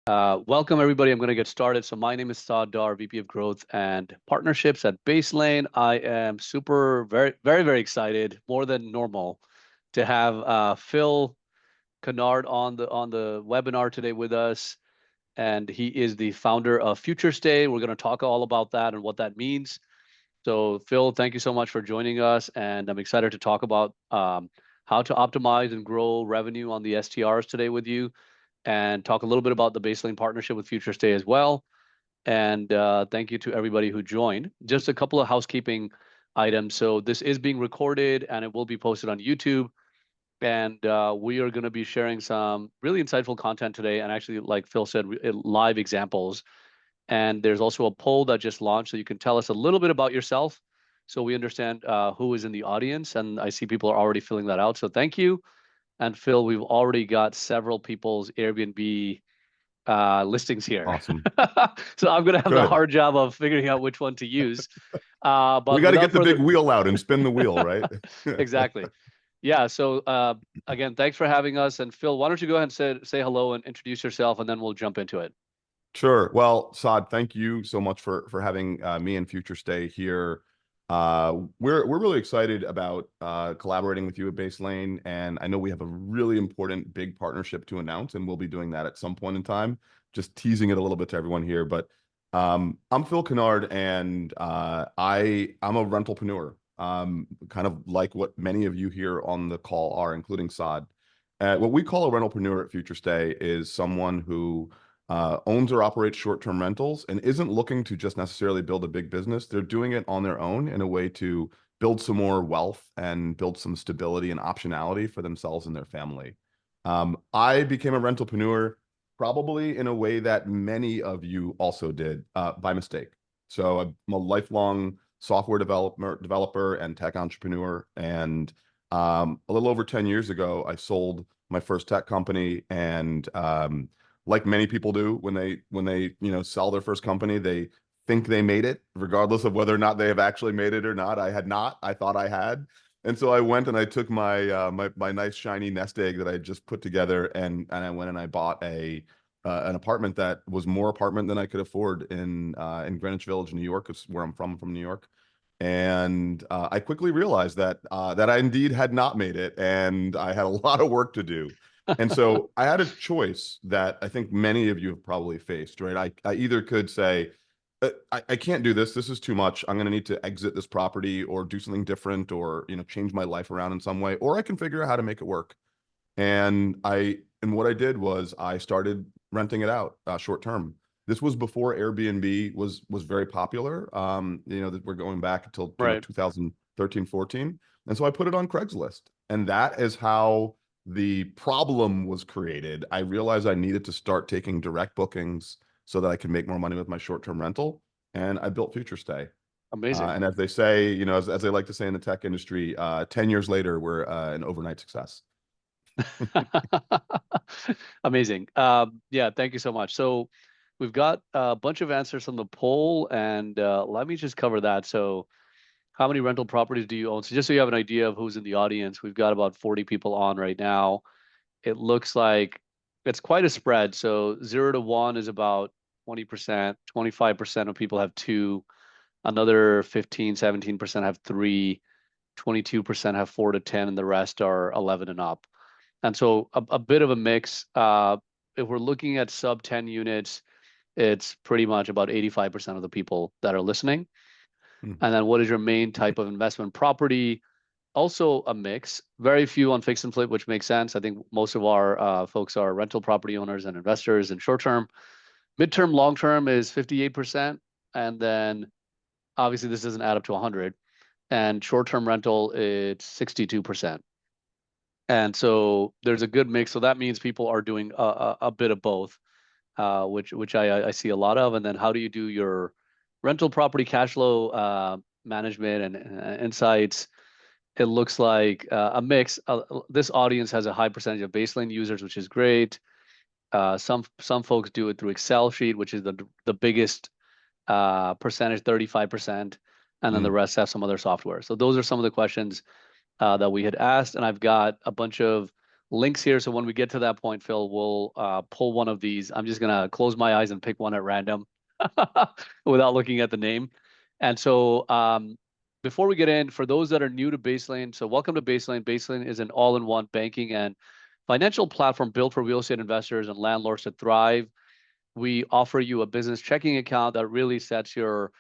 Welcome, everybody. I'm going to get started. So my name is Saad Dar, VP of Growth and Partnerships at Baselane. I am very excited, more than normal, to have Phil Kennard on the webinar today with us. And he is the founder of Futurestay. We're going to talk all about that and what that means. So, Phil, thank you so much for joining us. And I'm excited to talk about how to optimize and grow revenue on the STRs today with you and talk a little bit about the Baseline partnership with Futurestay as well. And thank you to everybody who joined. Just a couple of housekeeping items. So this is being recorded and it will be posted on YouTube. And we are going to be sharing some really insightful content today. And actually, like Phil said, live examples. And there's also a poll that just launched, so you can tell us a little bit about yourself so we understand who is in the audience. And I see people are already filling that out. So thank you. And Phil, we've already got several people's Airbnb listings here. Awesome. So I'm going to have the Good. hard job of figuring out which one to use. We But got to without get the big further, wheel out and spin the wheel, right? exactly. Yeah. So again, thanks for having us. And Phil, why don't you go ahead and say hello and introduce yourself, and then we'll jump into it. Sure. Well, Saad, thank you so much for having me and Futurestay here. We're really excited about collaborating with you at Baselane, and I know we have a really important big partnership to announce, and we'll be doing that at some point in time. Just teasing it a little bit to everyone here, but I'm Phil Kennard, and I'm a rentalpreneur, kind of like what many of you here on the call are, including Saad. What we call a rentalpreneur at Futurestay is someone who owns or operates short-term rentals and isn't looking to just necessarily build a big business. They're doing it on their own in a way to build some more wealth and build some stability and optionality for themselves and their family. I became a rentalpreneur probably in a way that many of you also did by mistake. So I'm a lifelong software developer and tech entrepreneur. And a little over 10 years ago, I sold my first tech company, and like many people do when they sell their first company, they think they made it regardless of whether or not they have actually made it or not. I had not. I thought I had. And so I went and I took my nice shiny nest egg that I had just put together, and I went and I bought a an apartment that was more apartment than I could afford in Greenwich Village, New York. It's where I'm from New York. And I quickly realized that I indeed had not made it, and I had a lot of work to do. And so I had a choice that I think many of you have probably faced, right? I either could say, I can't do this. This is too much. I'm going to need to exit this property or do something different, or, change my life around in some way, or I can figure out how to make it work. And what I did was I started renting it out short term. This was before Airbnb was very popular. That we're going back until Right. 2013, 14. And so I put it on Craigslist. And that is how the problem was created. I realized I needed to start taking direct bookings so that I could make more money with my short-term rental. And I built Futurestay. Amazing. And as they say, as they like to say in the tech industry, 10 years later, we're an overnight success. Amazing. Yeah, thank you so much. So we've got a bunch of answers from the poll, and let me just cover that. So, how many rental properties do you own? So, just so you have an idea of who's in the audience, we've got about 40 people on right now. It looks like it's quite a spread. So, 0 to 1 is about 20%, 25% of people have two, another 15, 17% have three, 22% have 4 to 10, and the rest are 11 and up. And so a bit of a mix. If we're looking at sub 10 units, it's pretty much about 85% of the people that are listening. Hmm. And then what is your main type of investment property? Also a mix. Very few on fix and flip, which makes sense. I think most of our folks are rental property owners and investors in short term. Midterm, long term is 58%. And then obviously this doesn't add up to 100. And short term rental, it's 62%. And so there's a good mix. So that means people are doing a bit of both, which I see a lot of. And then how do you do your rental property cash flow management and insights? It looks like a mix. This audience has a high percentage of Baseline users, which is great. Some folks do it through Excel sheet, which is the biggest percentage, 35%, and then the Mm. rest have some other software. So those are some of the questions that we had asked, and I've got a bunch of links here. So when we get to that point, Phil, we'll pull one of these. I'm just gonna close my eyes and pick one at random without looking at the name. And so before we get in, for those that are new to Baselane, so welcome to Baselane. Baselane is an all-in-one banking and financial platform built for real estate investors and landlords to thrive. We offer you a business checking account that really sets your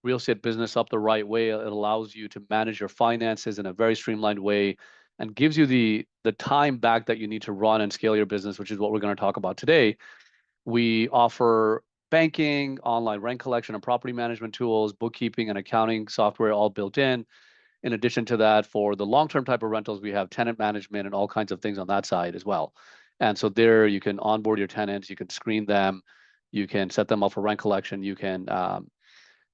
real estate business up the right way. It allows you to manage your finances in a very streamlined way and gives you the time back that you need to run and scale your business, which is what we're going to talk about today. We offer banking, online rent collection and property management tools, bookkeeping and accounting software all built in. In addition to that, for the long-term type of rentals, we have tenant management and all kinds of things on that side as well. And so there you can onboard your tenants, you can screen them, you can set them up for rent collection, you can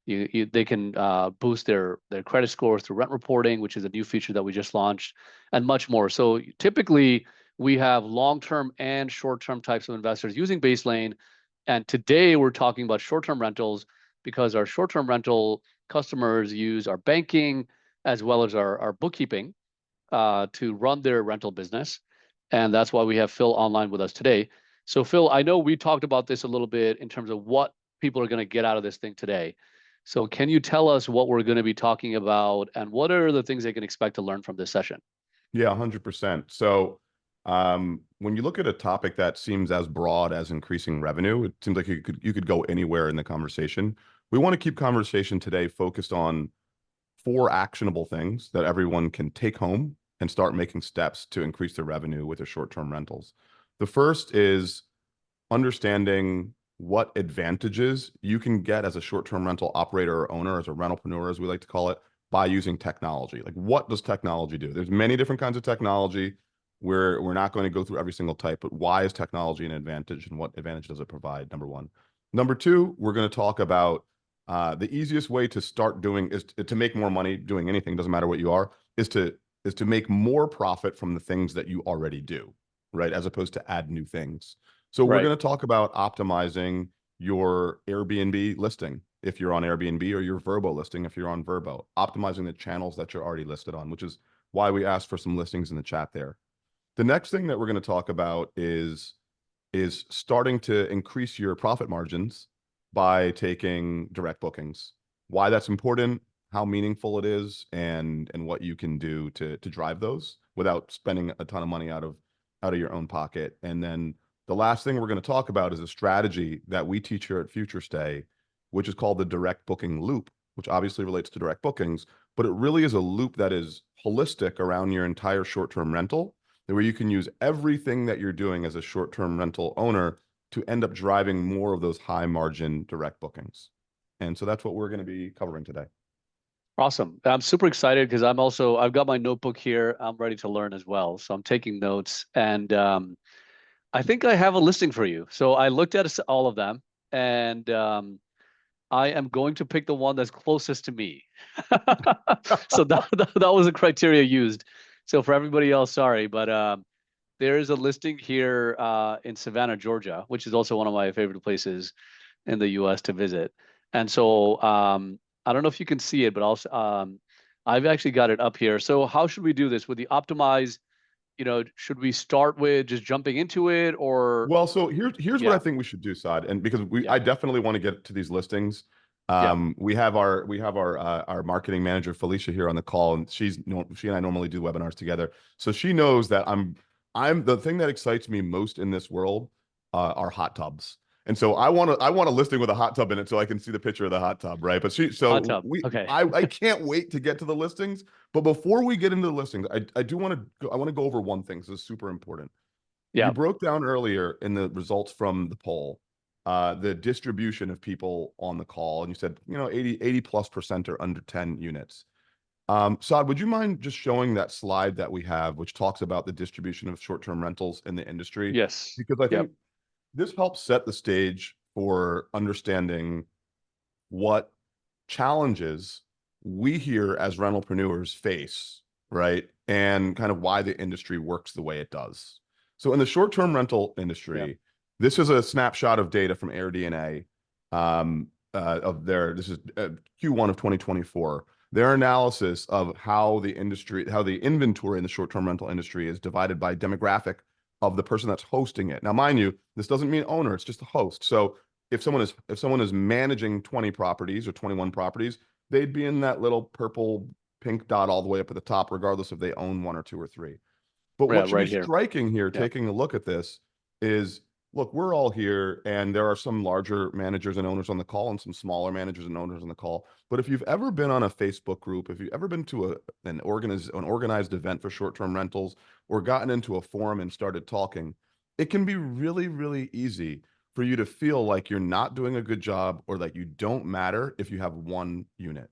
they can boost their credit scores through rent reporting, which is a new feature that we just launched, and much more. So typically we have long-term and short-term types of investors using Baselane, and today we're talking about short-term rentals because our short-term rental customers use our banking as well as our bookkeeping to run their rental business, and that's why we have Phil online with us today. So Phil, I know we talked about this a little bit in terms of what people are going to get out of this thing today. So can you tell us what we're going to be talking about and what are the things they can expect to learn from this session? Yeah, 100%. So when you look at a topic that seems as broad as increasing revenue, it seems like you could go anywhere in the conversation. We want to keep conversation today focused on 4 actionable things that everyone can take home and start making steps to increase their revenue with their short-term rentals. The first is understanding what advantages you can get as a short-term rental operator or owner, as a rentalpreneur, as we like to call it, by using technology. Like, what does technology do? There's many different kinds of technology. We're not going to go through every single type, but why is technology an advantage and what advantage does it provide? Number one. Number two, we're going to talk about the easiest way to start doing is to make more money doing anything, doesn't matter what you are, is to make more profit from the things that you already do, right? As opposed to add new things. So we're Right. going to talk about optimizing your Airbnb listing if you're on Airbnb, or your Vrbo listing if you're on Vrbo, optimizing the channels that you're already listed on, which is why we asked for some listings in the chat there. The next thing that we're going to talk about is starting to increase your profit margins by taking direct bookings, why that's important, how meaningful it is, and what you can do to drive those without spending a ton of money out of your own pocket. And then the last thing we're going to talk about is a strategy that we teach here at Futurestay, which is called the direct booking loop, which obviously relates to direct bookings, but it really is a loop that is holistic around your entire short-term rental, where you can use everything that you're doing as a short-term rental owner to end up driving more of those high margin direct bookings. And so that's what we're going to be covering today. Awesome. I'm super excited because I've got my notebook here. I'm ready to learn as well. So I'm taking notes and I think I have a listing for you. So I looked at all of them and I am going to pick the one that's closest to me. So that was the criteria used. So for everybody else, sorry, but there is a listing here in Savannah, Georgia, which is also one of my favorite places in the U.S. to visit. And so I don't know if you can see it, but also I've actually got it up here. So how should we do this with the optimize? Should we start with just jumping into it or Well, so here's what I yeah, think we should do, Saad, and because yeah, I definitely want to get to these listings. yeah, We have our marketing manager Felicia here on the call, and she and I normally do webinars together, so she knows that I'm the thing that excites me most in this world are hot tubs, and so I want a listing with a hot tub in it so I can see the picture of the hot tub, right? But hot tub. Okay. I can't wait to get to the listings. But before we get into the listings, I want to go over one thing. This is super important. You Yeah, broke down earlier in the results from the poll, the distribution of people on the call, and you said, 80+% are under 10 units. Saad, would you mind just showing that slide that we have, which talks about the distribution of short-term rentals in the industry? yes. Because I Yep. think this helps set the stage for understanding what challenges we here as rentalpreneurs face, right? And kind of why the industry works the way it does. So in the short-term rental Yep. industry, this is a snapshot of data from AirDNA this is Q1 of 2024. their analysis of how the industry, how the inventory in the short-term rental industry is divided by demographic of the person that's hosting it. Now, mind you, this doesn't mean owner, it's just a host. So if someone is managing 20 properties or 21 properties, they'd be in that little purple pink dot all the way up at the top, regardless if they own one or two or three. But Yeah, what should be right here. striking here, Yeah. taking a look at this, is look, we're all here, and there are some larger managers and owners on the call and some smaller managers and owners on the call. But if you've ever been on a Facebook group, if you've ever been to an organized event for short-term rentals or gotten into a forum and started talking, it can be really, really easy for you to feel like you're not doing a good job or that you don't matter if you have one unit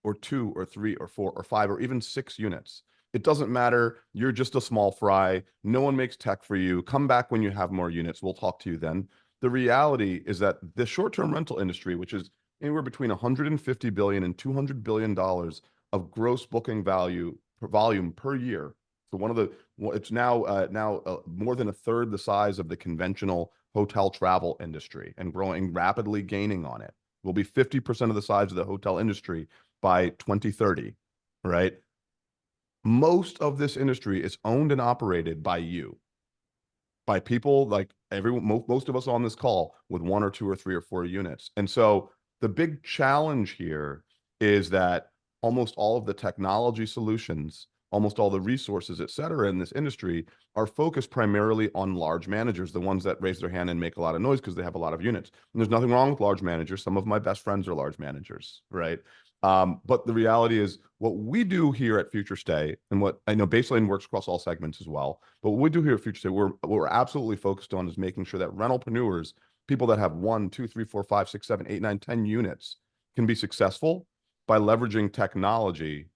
or two or three or four or five or even six units. It doesn't matter. You're just a small fry. No one makes tech for you. Come back when you have more units. We'll talk to you then. The reality is that the short-term rental industry, which is anywhere between 150 billion and 200 billion dollars of gross booking value per volume per year. So it's now more than a third the size of the conventional hotel travel industry and growing rapidly, gaining on it. Will be 50% of the size of the hotel industry by 2030, right? Most of this industry is owned and operated by you, by people like everyone, most of us on this call with one or two or three or four units. And so the big challenge here is that almost all of the technology solutions, almost all the resources, et cetera, in this industry are focused primarily on large managers, the ones that raise their hand and make a lot of noise because they have a lot of units. And there's nothing wrong with large managers. Some of my best friends are large managers, right? But the reality is what we do here at Futurestay, and what I know Baselane works across all segments as well, but what we do here at Futurestay, what we're absolutely focused on is making sure that rentalpreneurs, people that have one, two, three, four, five, six, seven, eight, nine, 10 units, can be successful by leveraging technology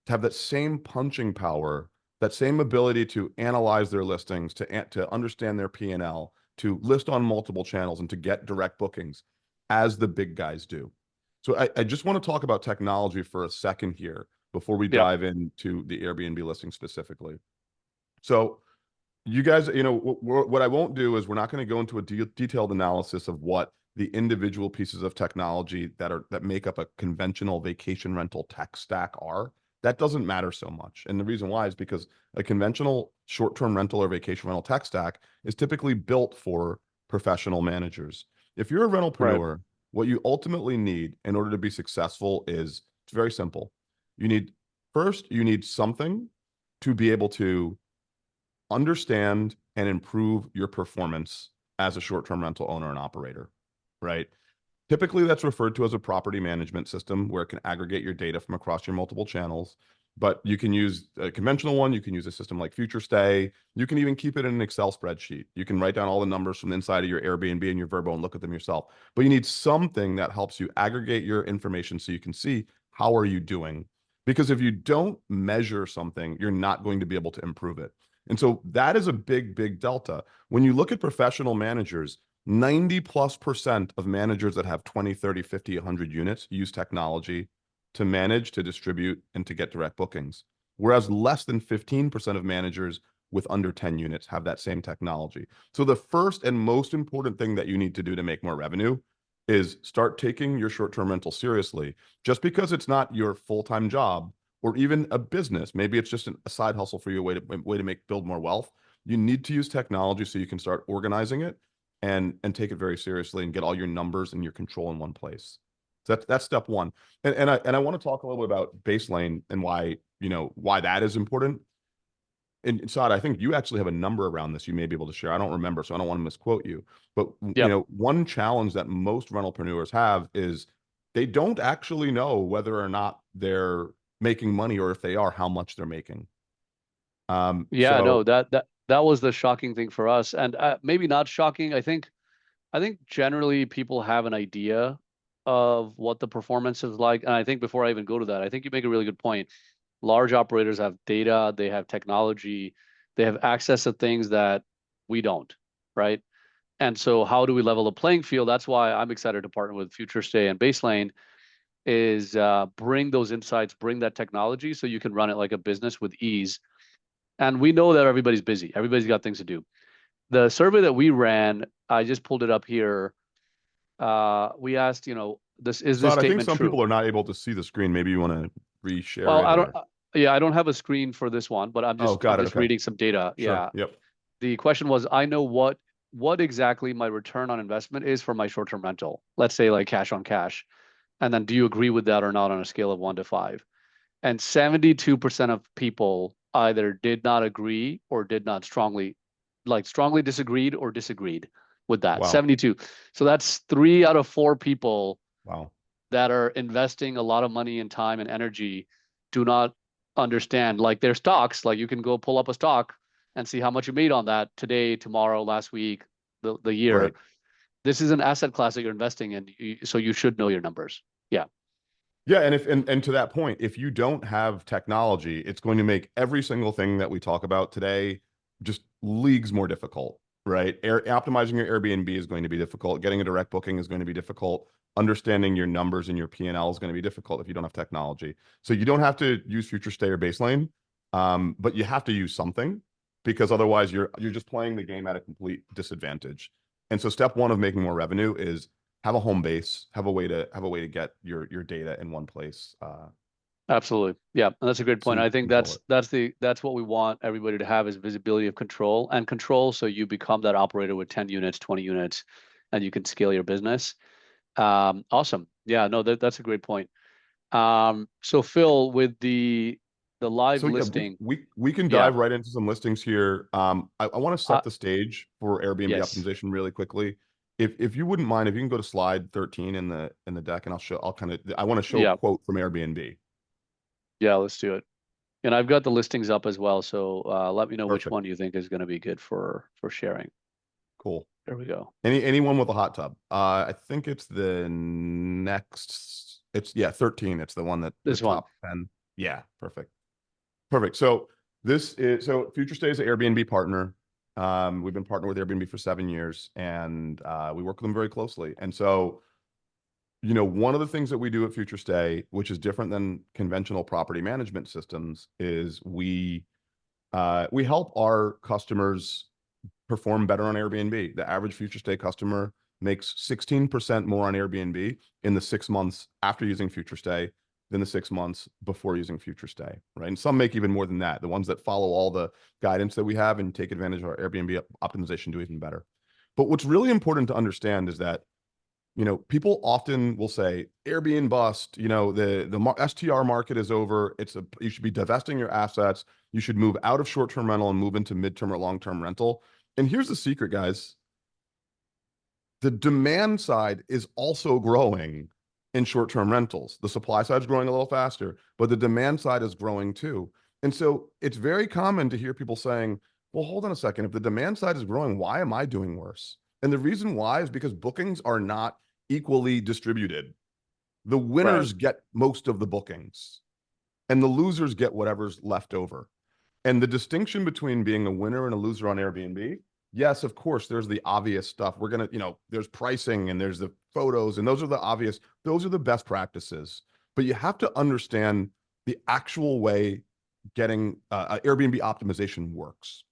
to have that same punching power, that same ability to analyze their listings, to understand their P&L, to list on multiple channels, and to get direct bookings as the big guys do. So I just want to talk about technology for a second here before we Yeah. dive into the Airbnb listing specifically. So you guys, what I won't do is we're not going to go into a detailed analysis of what the individual pieces of technology that make up a conventional vacation rental tech stack are. That doesn't matter so much. And the reason why is because a conventional short-term rental or vacation rental tech stack is typically built for professional managers. If you're a Right. rentalpreneur, what you ultimately need in order to be successful is it's very simple. You need you need something to be able to understand and improve your performance as a short-term rental owner and operator, right? Typically, that's referred to as a property management system where it can aggregate your data from across your multiple channels. But you can use a conventional one. You can use a system like Futurestay. You can even keep it in an Excel spreadsheet. You can write down all the numbers from inside of your Airbnb and your Vrbo and look at them yourself. But you need something that helps you aggregate your information so you can see how are you doing. Because if you don't measure something, you're not going to be able to improve it. And so that is a big, big delta. When you look at professional managers, 90+% of managers that have 20, 30, 50, 100 units use technology to manage, to distribute, and to get direct bookings. Whereas less than 15% of managers with under 10 units have that same technology. So the first and most important thing that you need to do to make more revenue is start taking your short-term rental seriously. Just because it's not your full-time job or even a business, maybe it's just a side hustle for you, a way to build more wealth. You need to use technology so you can start organizing it and take it very seriously and get all your numbers and your control in one place. So that's step one. And I want to talk a little bit about Baselane and why that is important. And Saad, I think you actually have a number around this you may be able to share. I don't remember, so I don't want to misquote you. But Yep. one challenge that most rentalpreneurs have is they don't actually know whether or not they're making money, or if they are, how much they're making. Yeah, So no, that was the shocking thing for us. And maybe not shocking. I think generally people have an idea of what the performance is like. And I think before I even go to that, I think you make a really good point. Large operators have data, they have technology, they have access to things that we don't, right? And so how do we level the playing field? That's why I'm excited to partner with Futurestay and Baselane is bring those insights, bring that technology so you can run it like a business with ease. And we know that everybody's busy. Everybody's got things to do. The survey that we ran, I just pulled it up here. We asked, this is this Saad, I think statement some true? people are not able to see the screen. Maybe you want to reshare Well, it or? yeah, I don't have a screen for this one, but Oh, I'm got it. just Okay. reading some data. Sure. Yeah. Yep. The question was, I know what exactly my return on investment is for my short-term rental. Let's say like cash on cash. And then do you agree with that or not on a scale of 1 to 5? And 72% of people either did not agree or did not strongly disagreed or disagreed with that. Wow. 72. So that's 3 out of 4 people Wow. that are investing a lot of money and time and energy do not understand like their stocks. Like you can go pull up a stock and see how much you made on that today, tomorrow, last week, the year. Right. This is an asset class that you're investing in, so you should know your numbers. Yeah, Yeah, and if and to that point, if you don't have technology, it's going to make every single thing that we talk about today just leagues more difficult, right? Optimizing your Airbnb is going to be difficult. Getting a direct booking is going to be difficult. Understanding your numbers and your P&L is going to be difficult if you don't have technology. So you don't have to use Futurestay or Baselane, but you have to use something because otherwise you're just playing the game at a complete disadvantage. And so step one of making more revenue is have a home base, have a way to get your data in one place, absolutely. Yeah, and that's a great so point. you I can think control it. that's what we want everybody to have is visibility of control and control. So you become that operator with 10 units, 20 units, and you can scale your business. Awesome. Yeah, no, that's a great point. So Phil, with the live So yeah, listing, we can yeah, dive right into some listings here. I want to uh, set the stage for Airbnb yes, optimization really quickly. If you wouldn't mind, if you can go to slide 13 in the deck, and I'll kind of I want to show a yeah, quote from Airbnb. yeah, let's do it. And I've got the listings up as well, so let me know which Perfect. one you think is going to be good for sharing. Cool. There we go. Anyone with a hot tub? I think it's the next. It's yeah, 13. It's the one that the This one. top 10. Yeah, perfect. Perfect. So Futurestay is an Airbnb partner. We've been partnered with Airbnb for 7 years, and we work with them very closely. And so, one of the things that we do at Futurestay, which is different than conventional property management systems, is we help our customers perform better on Airbnb. The average Futurestay customer makes 16% more on Airbnb in the 6 months after using Futurestay than the 6 months before using Futurestay, right? And some make even more than that. The ones that follow all the guidance that we have and take advantage of our Airbnb optimization do even better. But what's really important to understand is that people often will say Airbnb bust, the STR market is over. You should be divesting your assets. You should move out of short-term rental and move into midterm or long-term rental. And here's the secret, guys. The demand side is also growing in short-term rentals. The supply side is growing a little faster, but the demand side is growing too. And so it's very common to hear people saying, well, hold on a second. If the demand side is growing, why am I doing worse? And the reason why is because bookings are not equally distributed. The Right. winners get most of the bookings and the losers get whatever's left over. And the distinction between being a winner and a loser on Airbnb, yes, of course, there's the obvious stuff. There's pricing and there's the photos, and those are the best practices. But you have to understand the actual way getting Airbnb optimization works.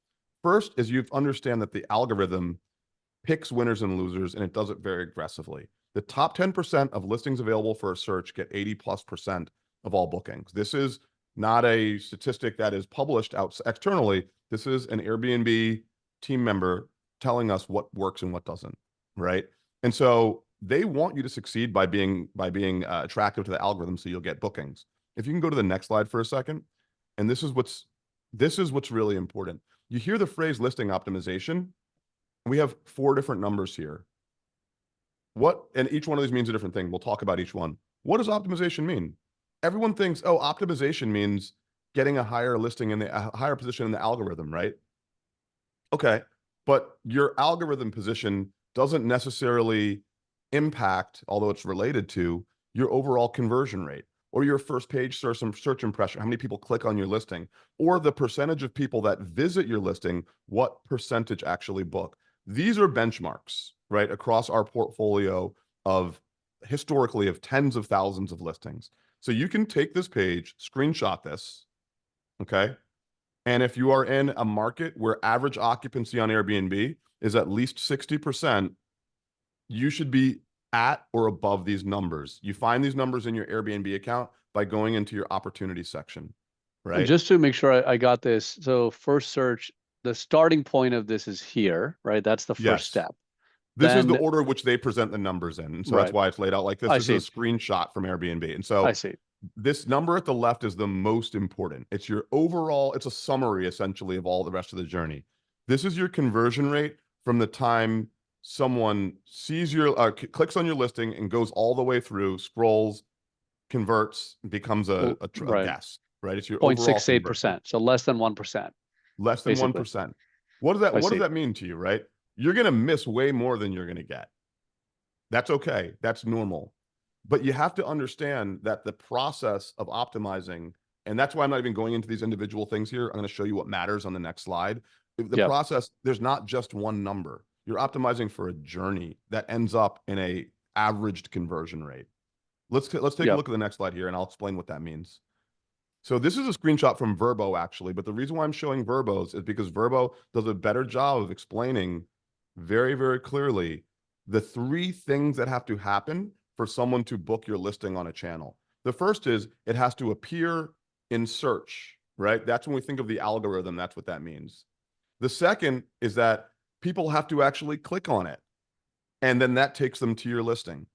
First is you understand that the algorithm picks winners and losers, and it does it very aggressively. The top 10% of listings available for a search get 80+% of all bookings. This is not a statistic that is published out externally. This is an Airbnb team member telling us what works and what doesn't, right? And so they want you to succeed by being attractive to the algorithm, so you'll get bookings. If you can go to the next slide for a second, and this is what's really important. You hear the phrase listing optimization. We have 4 different numbers here. And each one of these means a different thing. We'll talk about each one. What does optimization mean? Everyone thinks, oh, optimization means getting a higher a higher position in the algorithm, right? Okay. But your algorithm position doesn't necessarily impact, although it's related to your overall conversion rate or your first page search impression, how many people click on your listing, or the percentage of people that visit your listing, what percentage actually book. These are benchmarks, right, across our portfolio of historically of tens of thousands of listings. So you can take this page, screenshot this, okay? And if you are in a market where average occupancy on Airbnb is at least 60%, you should be at or above these numbers. You find these numbers in your Airbnb account by going into your opportunity section, And right? just to make sure I got this, so first search, the starting point of this is here, right? That's the first Yes. step. This is the Then, order which they present the numbers in. And so that's right, why it's laid out like this. I This is see, a screenshot from Airbnb. And I so see. this number at the left is the most important. It's your overall, it's a summary essentially of all the rest of the journey. This is your conversion rate from the time someone sees your, clicks on your listing and goes all the way through, scrolls, converts, becomes a Right, guest, right? It's your overall conversion. 0.68%, so less than 1%, Less than basically. 1%. I What does see. that mean to you, right? You're going to miss way more than you're going to get. That's okay. That's normal. But you have to understand that the process of optimizing, and that's why I'm not even going into these individual things here. I'm going to show you what matters on the next slide. The Yep, process, there's not just one number. You're optimizing for a journey that ends up in a averaged conversion rate. Let's take a yep. look at the next slide here, and I'll explain what that means. So this is a screenshot from Verbo, actually, but the reason why I'm showing Verbos is because Verbo does a better job of explaining very, very clearly the three things that have to happen for someone to book your listing on a channel. The first is it has to appear in search, right? That's when we think of the algorithm, that's what that means. The second is that people have to actually click on it, and then that takes them to your listing.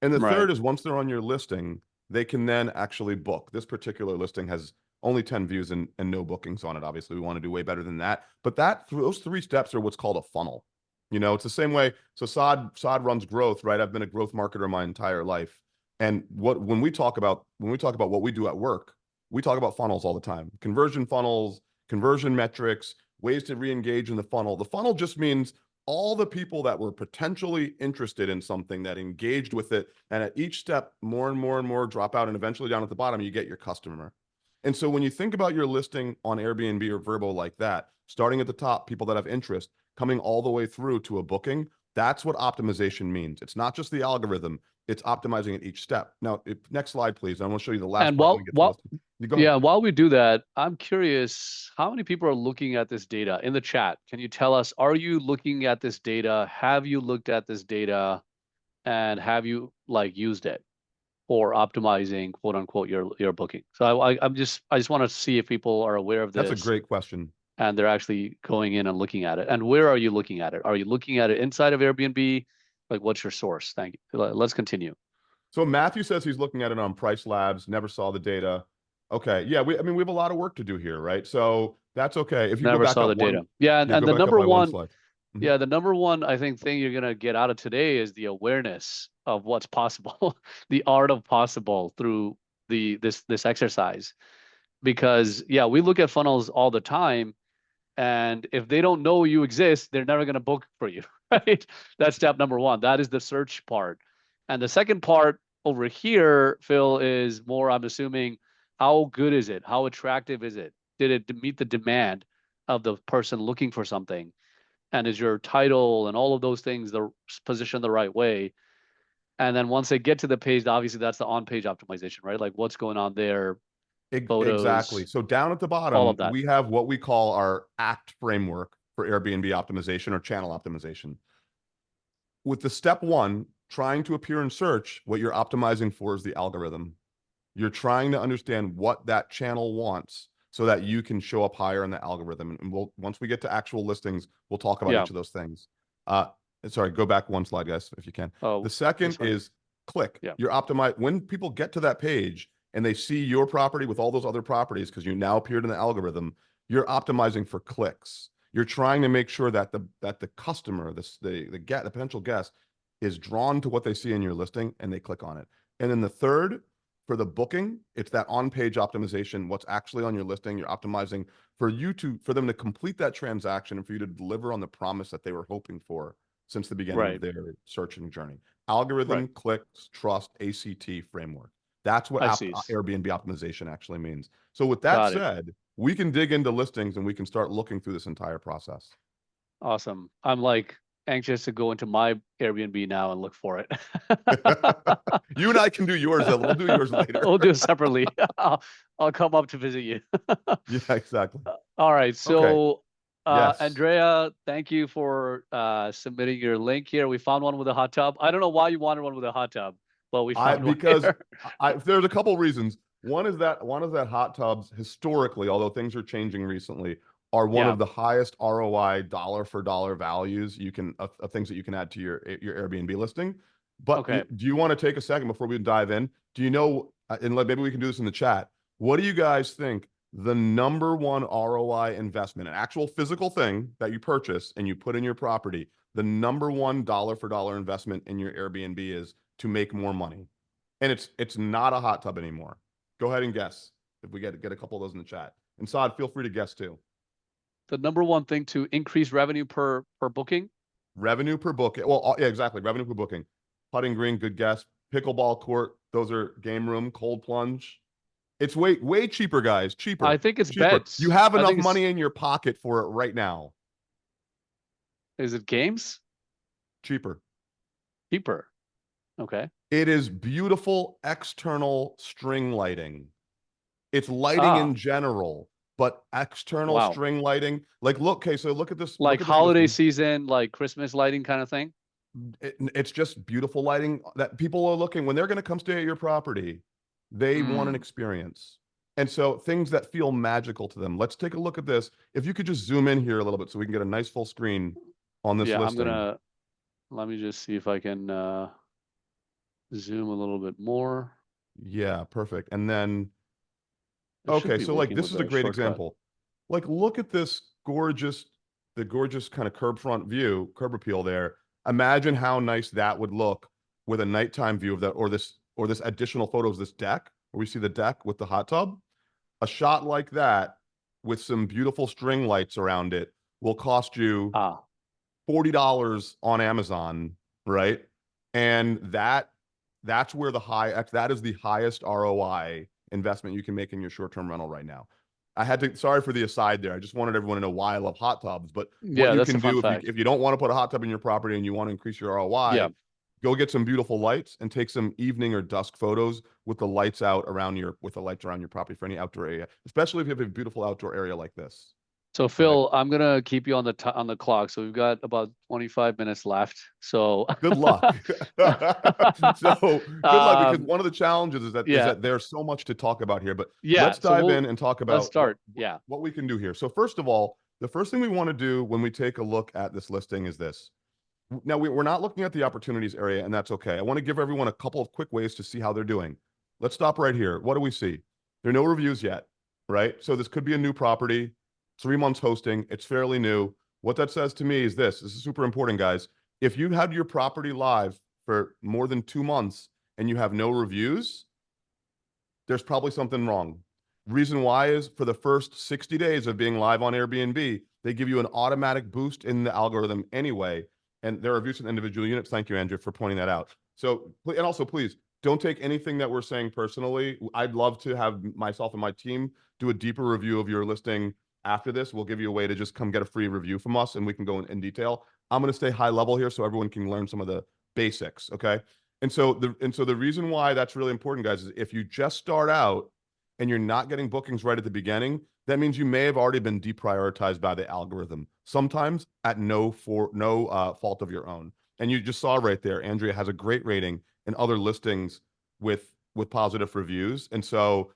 And the Right. third is once they're on your listing, they can then actually book. This particular listing has only 10 views and no bookings on it. Obviously, we want to do way better than that. But those three steps are what's called a funnel. You know, it's the same way. So Saad runs growth, right? I've been a growth marketer my entire life. And when we talk about what we do at work, we talk about funnels all the time. Conversion funnels, conversion metrics, ways to re-engage in the funnel. The funnel just means all the people that were potentially interested in something that engaged with it. And at each step, more and more and more drop out. And eventually down at the bottom, you get your customer. And so when you think about your listing on Airbnb or Vrbo like that, starting at the top, people that have interest, coming all the way through to a booking, that's what optimization means. It's not just the algorithm, it's optimizing at each step. Now, next slide, please. I want to show you the last And part when we get to listing. You go ahead. yeah, while we do that, I'm curious how many people are looking at this data in the chat. Can you tell us, are you looking at this data? Have you looked at this data and have you like used it for optimizing quote unquote your booking? So I just want to see if people are aware of That's a this great question. and they're actually going in and looking at it. And where are you looking at it? Are you looking at it inside of Airbnb? Like what's your source? Thank you. Let's continue. So Matthew says he's looking at it on Price Labs, never saw the data. Okay. Yeah, I mean, we have a lot of work to do here, right? So that's okay. If you go Never back saw up the one, data. Yeah, yeah, and go the back up number by one one, slide. Mhm. yeah, the number one I think thing you're gonna get out of today is the awareness of what's possible, the art of possible through this exercise. Because yeah, we look at funnels all the time, and if they don't know you exist, they're never gonna book for you, right? That's step number one. That is the search part. And the second part over here, Phil, is more, I'm assuming, how good is it? How attractive is it? Did it meet the demand of the person looking for something? And is your title and all of those things the positioned the right way? And then once they get to the page, obviously that's the on-page optimization, right? Like what's going on there, Exactly. photos, So down at the all bottom, of that. we have what we call our ACT framework for Airbnb optimization or channel optimization. With the step one, trying to appear in search, what you're optimizing for is the algorithm. You're trying to understand what that channel wants so that you can show up higher in the algorithm. And we'll once we get to actual listings, we'll talk about Yeah. each of those things. Uh, sorry, go back one slide, guys, if you can. The Oh, second this one. is click. Yeah. You're optimized when people get to that page and they see your property with all those other properties because you now appeared in the algorithm. You're optimizing for clicks. You're trying to make sure that the customer, the potential guest, is drawn to what they see in your listing and they click on it. And then the third, for the booking, it's that on-page optimization. What's actually on your listing, you're optimizing for them to complete that transaction and for you to deliver on the promise that they were hoping for since the beginning of Right. their searching journey. Right. Algorithm, clicks, trust, ACT framework. That's what I see. Airbnb optimization actually means. So with that Got it. said, we can dig into listings and we can start looking through this entire process. Awesome. I'm like anxious to go into my Airbnb now and look for it. You and I can do yours, though. We'll do yours later. We'll do it separately. I'll come up to visit you. Yeah, exactly. All right. Okay. So, Yes. Andrea, thank you for submitting your link here. We found one with a hot tub. I don't know why you wanted one with a hot tub. Well, we found one Because here. there's a couple reasons. One is that hot tubs historically, although things are changing recently, are one Yeah. of the highest ROI dollar for dollar values of things that you can add to your Airbnb listing. But Okay. do you want to take a second before we dive in? Do you know, and maybe we can do this in the chat. What do you guys think the number one ROI investment, an actual physical thing that you purchase and you put in your property, the number one dollar for dollar investment in your Airbnb is to make more money? And it's not a hot tub anymore. Go ahead and guess if we get a couple of those in the chat. And Saad, feel free to guess too. The number one thing to increase revenue per booking. Revenue per booking. Well, yeah, exactly. Revenue per booking. Putting green, good guess. Pickleball court, those are game room. Cold plunge. It's way cheaper, guys. I Cheaper, think it's cheaper. You beds. have I enough think it's money in your pocket for it right now. is it games? Cheaper. Cheaper. Okay. It is beautiful external string lighting. It's lighting Ah, in general, but external wow. string lighting. Like, look, okay, so look at this. Like Look at this holiday listing. season, like Christmas lighting kind of thing. It's just beautiful lighting that people are looking when they're going to come stay at your property. They want an Mm. experience. And so things that feel magical to them. Let's take a look at this. If you could just zoom in here a little bit so we can get a nice full screen on this Yeah, listing. let me just see if I can zoom a little bit more. Yeah, perfect. And then, It should okay, be so like working this with is a a great shortcut. example. Like, look at this the gorgeous kind of curb front view, curb appeal there. Imagine how nice that would look with a nighttime view of that, or this additional photos, this deck, where we see the deck with the hot tub. A shot like that with some beautiful string lights around it will cost you Ah, $40 on Amazon, right? And that's where that is the highest ROI investment you can make in your short-term rental right now. Sorry for the aside there. I just wanted everyone to know why I love hot tubs. But what yeah, you that's a can fun do fact. if you don't want to put a hot tub in your property and you want to increase your Yeah. ROI, go get some beautiful lights and take some evening or dusk photos with the lights around your property for any outdoor area, especially if you have a beautiful outdoor area like this. So All right. Phil, I'm gonna keep you on on the clock. So we've got about 25 minutes left. So Good luck. So good luck, because um one of the challenges is yeah, that there's so much to talk about here. But yeah. let's So dive in and talk let's about start. Yeah. what we can do here. So first of all, the first thing we want to do when we take a look at this listing is this. Now we're not looking at the opportunities area, and that's okay. I want to give everyone a couple of quick ways to see how they're doing. Let's stop right here. What do we see? There are no reviews yet, right? So this could be a new property, 3 months hosting. It's fairly new. What that says to me is this. This is super important, guys. If you had your property live for more than 2 months and you have no reviews, there's probably something wrong. Reason why is for the first 60 days of being live on Airbnb, they give you an automatic boost in the algorithm anyway. And there are reviews in individual units. Thank you, Andrew, for pointing that out. So, and also, please don't take anything that we're saying personally. I'd love to have myself and my team do a deeper review of your listing after this. We'll give you a way to just come get a free review from us and we can go in detail. I'm going to stay high level here so everyone can learn some of the basics. Okay. And so the reason why that's really important, guys, is if you just start out and you're not getting bookings right at the beginning, that means you may have already been deprioritized by the algorithm, sometimes at no fault of your own. And you just saw right there, Andrea has a great rating in other listings with positive reviews. And so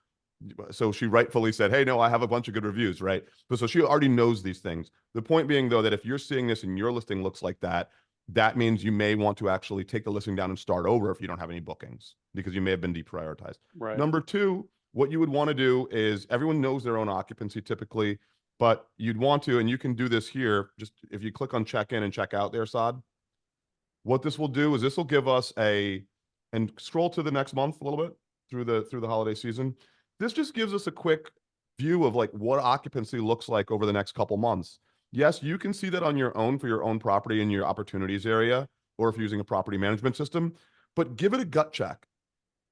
she rightfully said, hey, no, I have a bunch of good reviews, right? But so she already knows these things. The point being, though, that if you're seeing this and your listing looks like that, that means you may want to actually take the listing down and start over if you don't have any bookings because you may have been deprioritized. Right. Number two, what you would want to do is everyone knows their own occupancy typically, but you'd want to, and you can do this here, just if you click on check in and check out there, Saad, what this will do is this will give us and scroll to the next month a little bit through the holiday season. This just gives us a quick view of like what occupancy looks like over the next couple months. Yes, you can see that on your own for your own property in your opportunities area, or if you're using a property management system, but give it a gut check.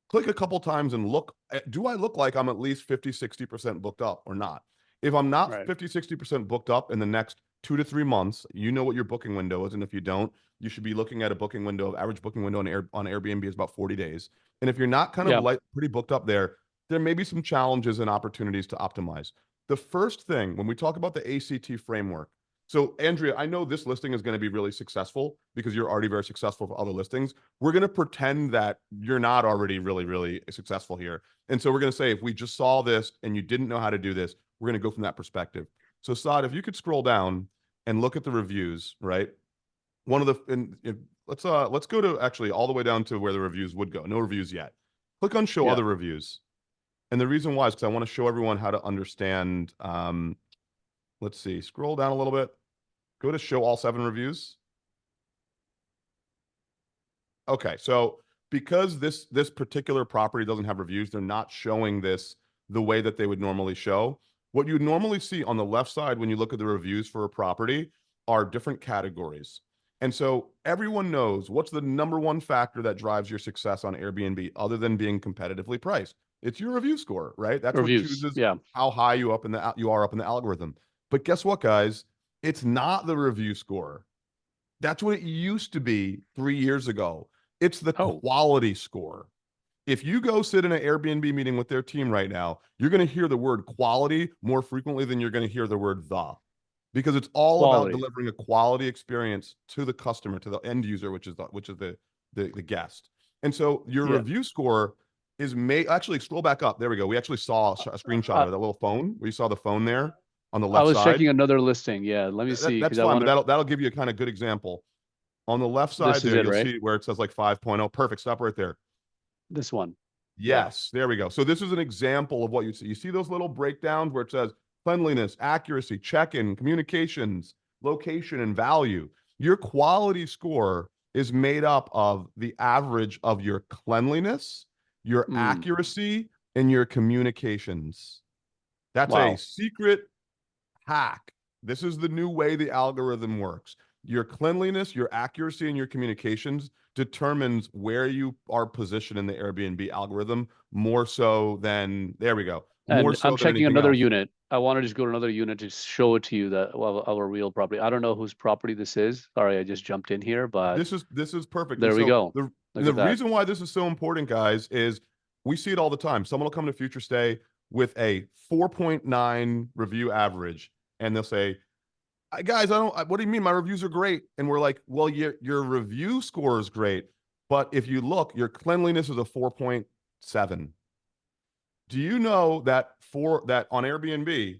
Click a couple times and look, do I look like I'm at least 50, 60% booked up or not? If I'm not Right. 50, 60% booked up in the next 2 to 3 months, you know what your booking window is. And if you don't, you should be looking at a booking window. Average booking window on Airbnb is about 40 days. And if you're not kind of Yeah. like pretty booked up there may be some challenges and opportunities to optimize. The first thing when we talk about the ACT framework, So, Andrea, I know this listing is going to be really successful because you're already very successful for other listings. We're going to pretend that you're not already really, really successful here. And so we're going to say, if we just saw this and you didn't know how to do this, we're going to go from that perspective. So, Saad, if you could scroll down and look at the reviews, right? One of the, and if, let's go to actually all the way down to where the reviews would go. No reviews yet. Click on show Yeah. other reviews. And the reason why is because I want to show everyone how to understand. Let's see, scroll down a little bit. Go to show all 7 reviews. Okay, so because this particular property doesn't have reviews, they're not showing this the way that they would normally show. What you normally see on the left side when you look at the reviews for a property are different categories. And so everyone knows what's the number one factor that drives your success on Airbnb other than being competitively priced. It's your review score, right? That's what Reviews. chooses Yeah. how high you are up in the algorithm. But guess what, guys? It's not the review score. That's what it used to be 3 years ago. It's the Oh, quality score. If you go sit in an Airbnb meeting with their team right now, you're going to hear the word quality more frequently than you're going to hear the word the, because it's all about quality. delivering a quality experience to the customer, to the end user, which is the guest. And so your Yeah. review score is made. Actually, scroll back up. There we go. We actually saw a screenshot of I, it, that little phone where you saw the phone there on the I left was side. checking another listing. Yeah. Let me see That's because I fine, but wanted. that'll give you a kind of good example. On the left side This is there, it, you'll right? see where it says like 5.0. Perfect. Stop right there. This one. Yeah. Yes, there we go. So this is an example of what you see. You see those little breakdowns where it says cleanliness, accuracy, check-in, communications, location, and value. Your quality score is made up of the average of your cleanliness, your Mm, accuracy, and your communications. That's a wow. secret hack. This is the new way the algorithm works. Your cleanliness, your accuracy, and your communications determines where you are positioned in the Airbnb algorithm more so than, there we go, more And so I'm than checking anything another else. unit. I want to just go to another unit to show it to you that our real property. I don't know whose property this is. Sorry, I just jumped in here, but This is perfect. And there we so go. Look the at that. reason why this is so important, guys, is we see it all the time. Someone will come to Futurestay with a 4.9 review average, and they'll say, guys, what do you mean? My reviews are great. And we're like, well, your review score is great. But if you look, your cleanliness is a 4.7. Do you know that for that on Airbnb,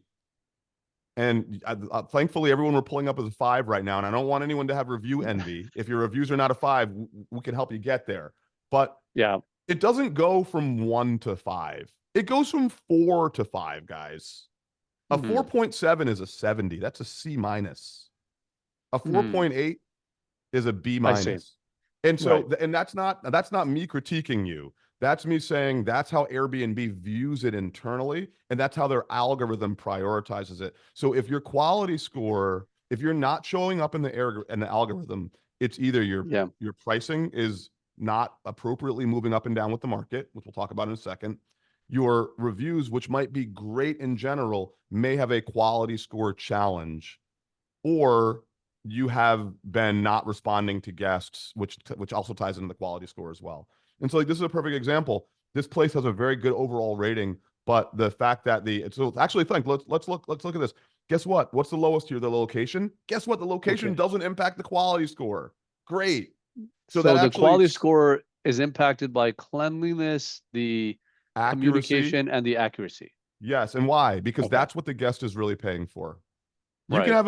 and thankfully everyone we're pulling up is a 5 right now, and I don't want anyone to have review envy. If your reviews are not a 5, we can help you get there. But Yeah. it doesn't go from 1 to 5. It goes from 4 to 5, guys. A Mm, 4.7 is a 70. That's a C minus. A mm, 4.8 is a B I see. minus. And Right. so, and that's not me critiquing you. That's me saying that's how Airbnb views it internally, and that's how their algorithm prioritizes it. So if your quality score, if you're not showing up in the algorithm, it's either Yeah. your pricing is not appropriately moving up and down with the market, which we'll talk about in a second. Your reviews, which might be great in general, may have a quality score challenge, or you have been not responding to guests, which also ties into the quality score as well. And so, like, this is a perfect example. This place has a very good overall rating, but the fact that so actually think let's look at this. Guess what? What's the lowest here? The location. Guess what? The location Okay. doesn't impact the quality score. Great. So that So the actually quality score is impacted by cleanliness, the accuracy. communication, and the accuracy. Yes, and why? Because Okay. that's what the guest is really paying for. You can Right. have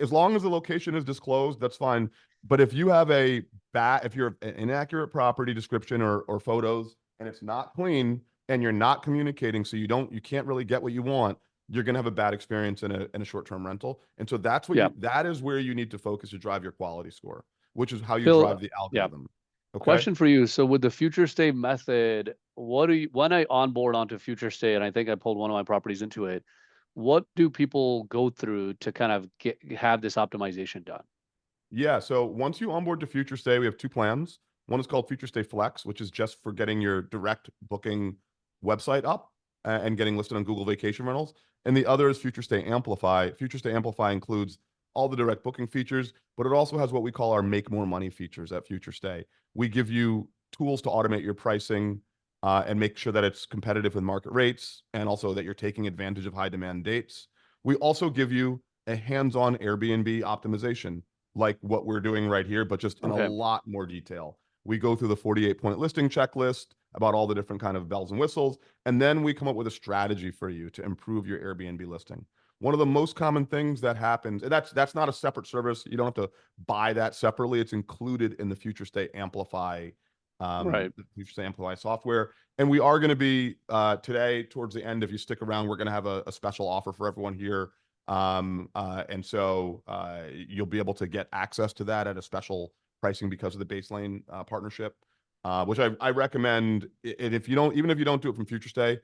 as long as the location is disclosed, that's fine. But if you have if you're an inaccurate property description or photos and it's not clean and you're not communicating, so you can't really get what you want, you're gonna have a bad experience in a short-term rental. And so Yeah. that is where you need to focus to drive your quality score, which is how you Phil, drive the yeah. algorithm. Okay. Question for you. So with the Futurestay method, when I onboard onto Futurestay, and I think I pulled one of my properties into it, what do people go through to kind of have this optimization done? Yeah. So once you onboard to Futurestay, we have 2 plans. One is called Futurestay Flex, which is just for getting your direct booking website up and getting listed on Google Vacation Rentals. And the other is Futurestay Amplify. Futurestay Amplify includes all the direct booking features, but it also has what we call our make more money features at Futurestay. We give you tools to automate your pricing and make sure that it's competitive with market rates, and also that you're taking advantage of high demand dates. We also give you a hands-on Airbnb optimization, like what we're doing right here, but just in a Okay. lot more detail. We go through the 48-point listing checklist about all the different kind of bells and whistles, and then we come up with a strategy for you to improve your Airbnb listing. One of the most common things that happens, and that's not a separate service. You don't have to buy that separately. It's included in the Futurestay Amplify, Right. the Futurestay Amplify software. And we are going to be today, towards the end, if you stick around, we're going to have a special offer for everyone here. And so you'll be able to get access to that at a special pricing because of the Baselane partnership, which I recommend. And if you don't, even if you don't do it from Futurestay,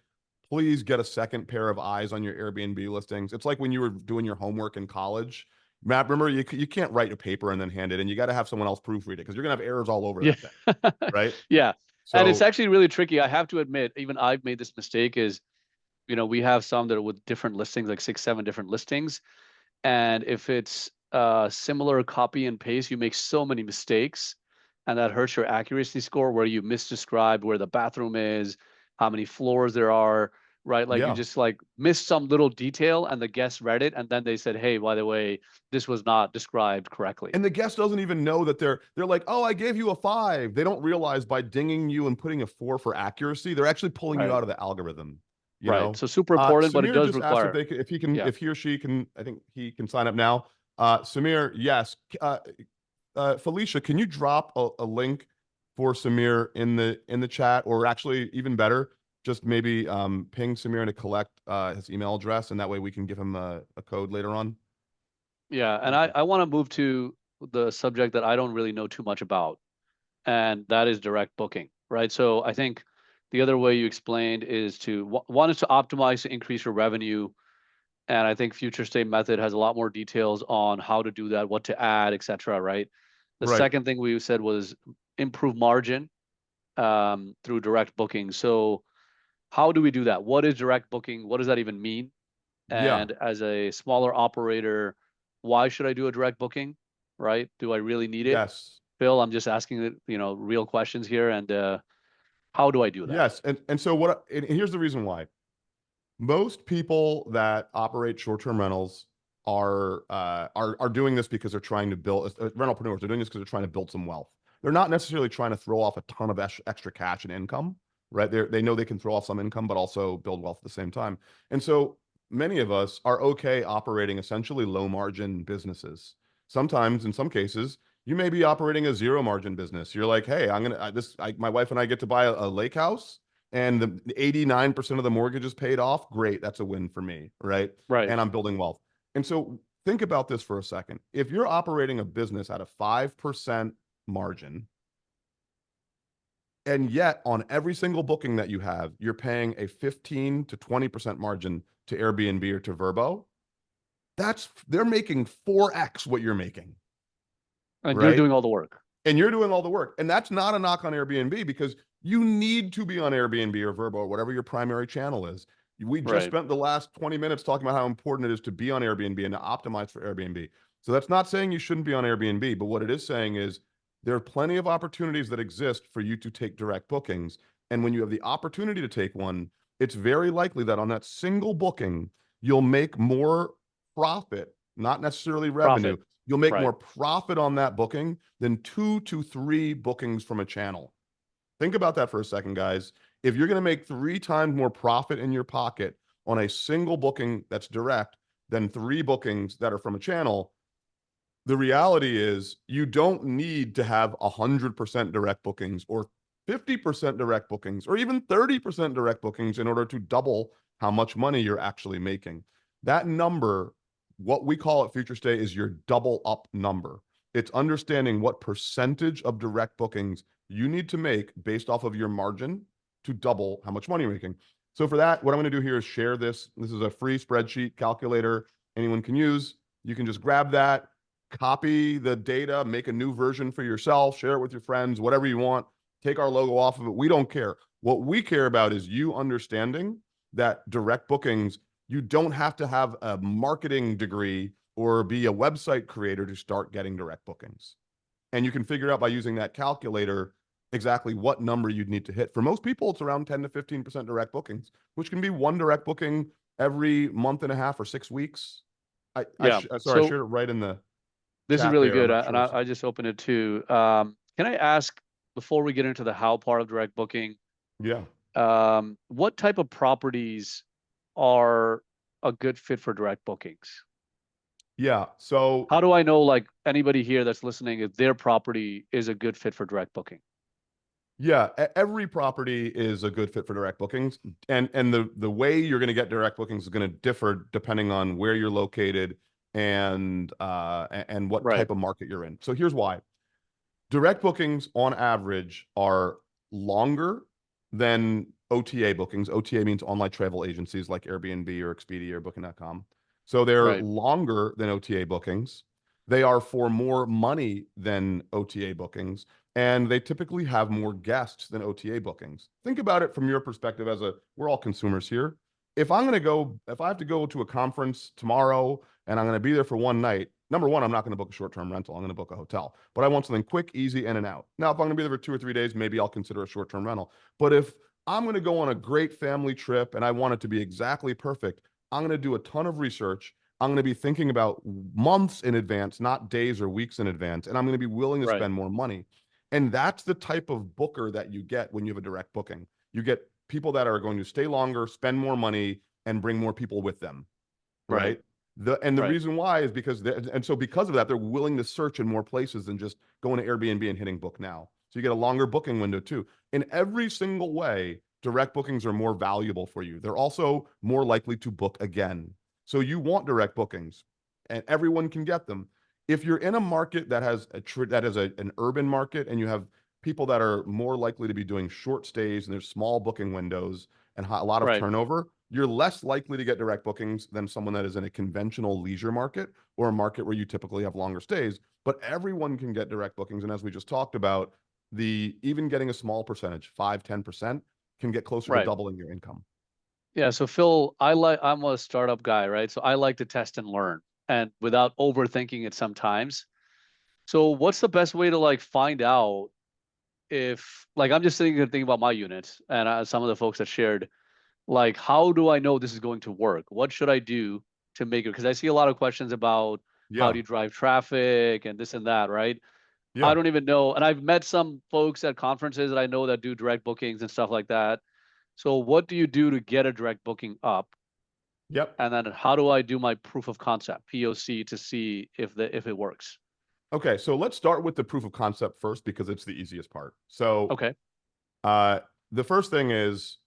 please get a second pair of eyes on your Airbnb listings. It's like when you were doing your homework in college. Matt, remember, you can't write a paper and then hand it in. You got to have someone else proofread it because you're going to have errors all over Yeah. that thing, right? Yeah. And it's So, actually really tricky. I have to admit, even I've made this mistake is, we have some that are with different listings, like 6, 7 different listings. And if it's similar copy and paste, you make so many mistakes, and that hurts your accuracy score where you misdescribed where the bathroom is, how many floors there are, right? Like you yeah. just like missed some little detail and the guests read it and then they said, "Hey, by the way, this was not described correctly." And the guest doesn't even know that they're like, oh, I gave you a 5. They don't realize by dinging you and putting a 4 for accuracy, they're actually pulling you Right. out of the algorithm, you Right. know? So super important, but it Samir does just asked if require. they can, if he can, Yeah. if he or she can, I think he can sign up now. Samir, yes. Felicia, can you drop a link for Samir in the chat, or actually even better, just maybe ping Samir to collect his email address, and that way we can give him a code later on. Yeah. And I want to move to the subject that I don't really know too much about, and that is direct booking, right? So I think the other way you explained is one is to optimize to increase your revenue, and I think Future State Method has a lot more details on how to do that, what to add, etc. Right. The Right. second thing we said was improve margin through direct booking. So how do we do that? What is direct booking? What does that even mean? Yeah. And as a smaller operator, why should I do a direct booking? Right? Do I really need it? Yes. Phil, I'm just asking real questions here. And how do I do that? Yes. And so what, and here's the reason why. Most people that operate short-term rentals are doing this because they're trying to build, rentalpreneurs are doing this because they're trying to build some wealth. They're not necessarily trying to throw off a ton of extra cash and income, right? They know they can throw off some income, but also build wealth at the same time. And so many of us are okay operating essentially low margin businesses. Sometimes, in some cases, you may be operating a zero margin business. You're like, hey, my wife and I get to buy a lake house, and the 89% of the mortgage is paid off. Great. That's a win for me, right? Right. And I'm building wealth. And so think about this for a second. If you're operating a business at a 5% margin, and yet on every single booking that you have, you're paying a 15 to 20% margin to Airbnb or to Verbo, they're making 4x what you're making, And you're right? doing all the work. And you're doing all the work. And that's not a knock on Airbnb, because you need to be on Airbnb or Verbo or whatever your primary channel is. We just Right. spent the last 20 minutes talking about how important it is to be on Airbnb and to optimize for Airbnb. So that's not saying you shouldn't be on Airbnb, but what it is saying is there are plenty of opportunities that exist for you to take direct bookings. And when you have the opportunity to take one, it's very likely that on that single booking, you'll make more profit, not necessarily revenue. Profit. You'll make Right. more profit on that booking than 2 to 3 bookings from a channel. Think about that for a second, guys. If you're going to make 3 times more profit in your pocket on a single booking that's direct than 3 bookings that are from a channel, the reality is you don't need to have 100% direct bookings or 50% direct bookings or even 30% direct bookings in order to double how much money you're actually making. That number, what we call at Futurestay, is your double up number. It's understanding what percentage of direct bookings you need to make based off of your margin to double how much money you're making. So for that, what I'm going to do here is share this. This is a free spreadsheet calculator anyone can use. You can just grab that, copy the data, make a new version for yourself, share it with your friends, whatever you want. Take our logo off of it. We don't care. What we care about is you understanding that direct bookings, you don't have to have a marketing degree or be a website creator to start getting direct bookings. And you can figure out by using that calculator exactly what number you'd need to hit. For most people, it's around 10 to 15% direct bookings, which can be one direct booking every month and a half or 6 weeks. Yeah. Sorry, I So shared it right in the this is chat really there. I'm good. not And sure. I just opened it too. Can I ask, before we get into the how part of direct booking, Yeah. what type of properties are a good fit for direct bookings? Yeah. So How do I know, like anybody here that's listening, if their property is a good fit for direct booking? yeah, every property is a good fit for direct bookings, and the way you're going to get direct bookings is going to differ depending on where you're located and what Right, type of market you're in. So here's why. Direct bookings on average are longer than OTA bookings. OTA means online travel agencies like Airbnb or Expedia or Booking.com. So they're right, longer than OTA bookings. They are for more money than OTA bookings, and they typically have more guests than OTA bookings. Think about it from your perspective we're all consumers here. If I have to go to a conference tomorrow and I'm going to be there for one night, number one, I'm not going to book a short-term rental. I'm going to book a hotel. But I want something quick, easy, in and out. Now, if I'm going to be there for 2 or 3 days, maybe I'll consider a short-term rental. But if I'm going to go on a great family trip and I want it to be exactly perfect, I'm going to do a ton of research. I'm going to be thinking about months in advance, not days or weeks in advance, and I'm going to be willing to right, spend more money. And that's the type of booker that you get when you have a direct booking. You get people that are going to stay longer, spend more money, and bring more people with them, right, right? The right, reason why is because of that, they're willing to search in more places than just going to Airbnb and hitting book now. So you get a longer booking window too. In every single way, direct bookings are more valuable for you. They're also more likely to book again. So you want direct bookings, and everyone can get them. If you're in a market that has an urban market and you have people that are more likely to be doing short stays and there's small booking windows and a lot of right, turnover, you're less likely to get direct bookings than someone that is in a conventional leisure market or a market where you typically have longer stays. But everyone can get direct bookings. And as we just talked about, the even getting a small percentage, 5, 10%, can get closer to right. doubling your income. Yeah. So Phil, I'm a startup guy, right? So I like to test and learn and without overthinking it sometimes. So what's the best way to like find out if like I'm just thinking about my units and some of the folks that shared, like how do I know this is going to work? What should I do to make it? Because I see a lot of questions about how Yeah. do you drive traffic and this and that, right? I Yeah. don't even know. And I've met some folks at conferences that I know that do direct bookings and stuff like that. So what do you do to get a direct booking up? Yep. And then how do I do my proof of concept, POC, to see if it works? Okay. So let's start with the proof of concept first because it's the easiest part. So Okay. uh, the first thing is